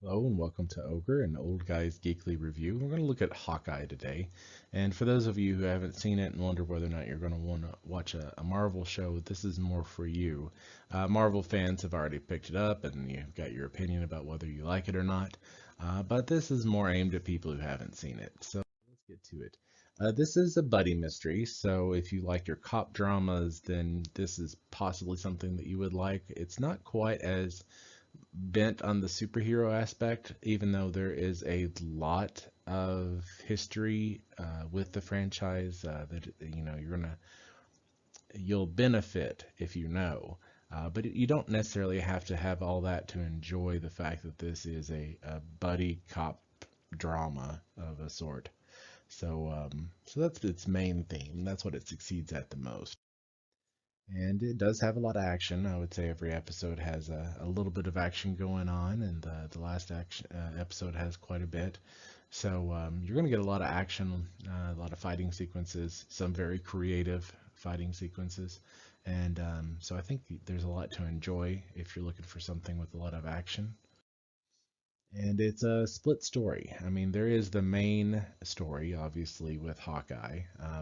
Hello and welcome to Ogre, an old guy's geekly review. We're going to look at Hawkeye today. And for those of you who haven't seen it and wonder whether or not you're going to want to watch a Marvel show, this is more for you. Marvel fans have already picked it up and you've got your opinion about whether you like it or not. But this is more aimed at people who haven't seen it. So let's get to it. This is a buddy mystery, so if you like your cop dramas, then this is possibly something that you would like. It's not quite as bent on the superhero aspect, even though there is a lot of history with the franchise that you'll benefit if you know. But you don't necessarily have to have all that to enjoy the fact that this is a buddy cop drama of a sort. So that's its main theme. That's what it succeeds at the most. And it does have a lot of action. I would say every episode has a little bit of action going on, and the last episode has quite a bit. So you're going to get a lot of action, a lot of fighting sequences, some very creative fighting sequences. And so I think there's a lot to enjoy if you're looking for something with a lot of action. And it's a split story. I mean, there is the main story, obviously, with Hawkeye,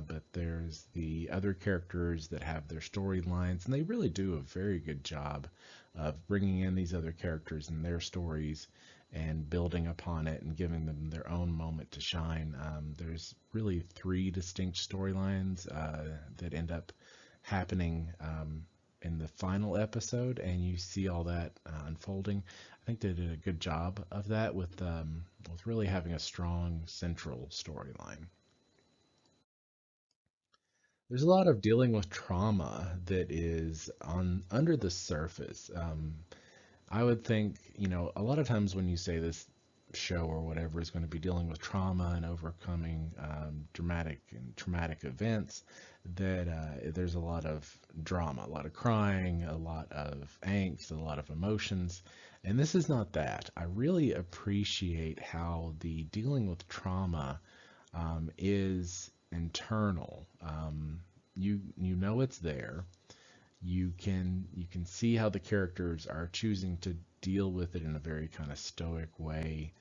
but there's the other characters that have their storylines, and they really do a very good job of bringing in these other characters and their stories and building upon it and giving them their own moment to shine. There's really three distinct storylines that end up happening in the final episode, and you see all that unfolding. I think they did a good job of that with really having a strong central storyline. There's a lot of dealing with trauma that is on under the surface. I would think, a lot of times when you say this show or whatever is going to be dealing with trauma and overcoming dramatic and traumatic events, that there's a lot of drama, a lot of crying, a lot of angst, a lot of emotions. And this is not that. I really appreciate how the dealing with trauma is internal. You know it's there. You can see how the characters are choosing to deal with it in a very kind of stoic way,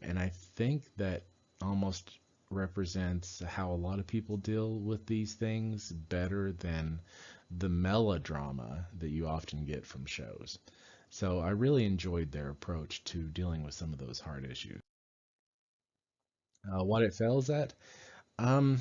and I think that almost represents how a lot of people deal with these things better than the melodrama that you often get from shows. So I really enjoyed their approach to dealing with some of those hard issues. What it fails at? Um,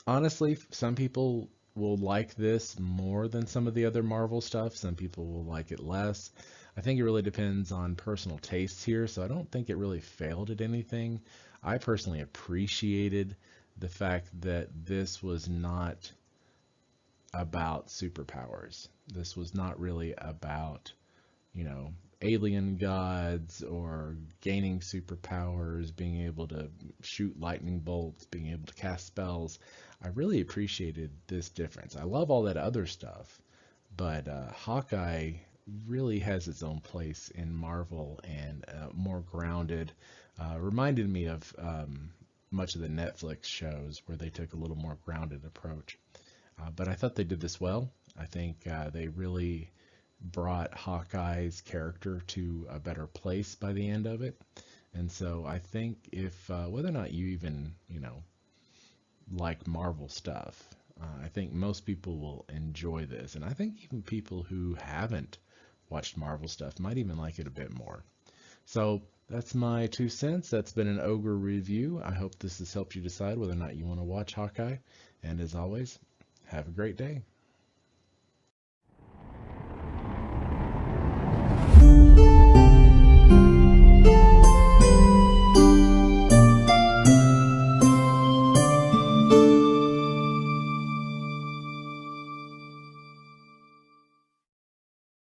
Honestly, some people will like this more than some of the other Marvel stuff. Some people will like it less. I think it really depends on personal tastes here, so I don't think it really failed at anything. I personally appreciated the fact that this was not about superpowers. This was not really about, you know, alien gods or gaining superpowers, being able to shoot lightning bolts, being able to cast spells. I really appreciated this difference. I love all that other stuff, but Hawkeye really has its own place in Marvel and more grounded. Reminded me of much of the Netflix shows where they took a little more grounded approach. But I thought they did this well. I think they really brought Hawkeye's character to a better place by the end of it. And so I think if whether or not you even, like Marvel stuff, I think most people will enjoy this. And I think even people who haven't watched Marvel stuff might even like it a bit more. So that's my 2 cents. That's been an Ogre review. I hope this has helped you decide whether or not you want to watch Hawkeye. And as always, have a great day.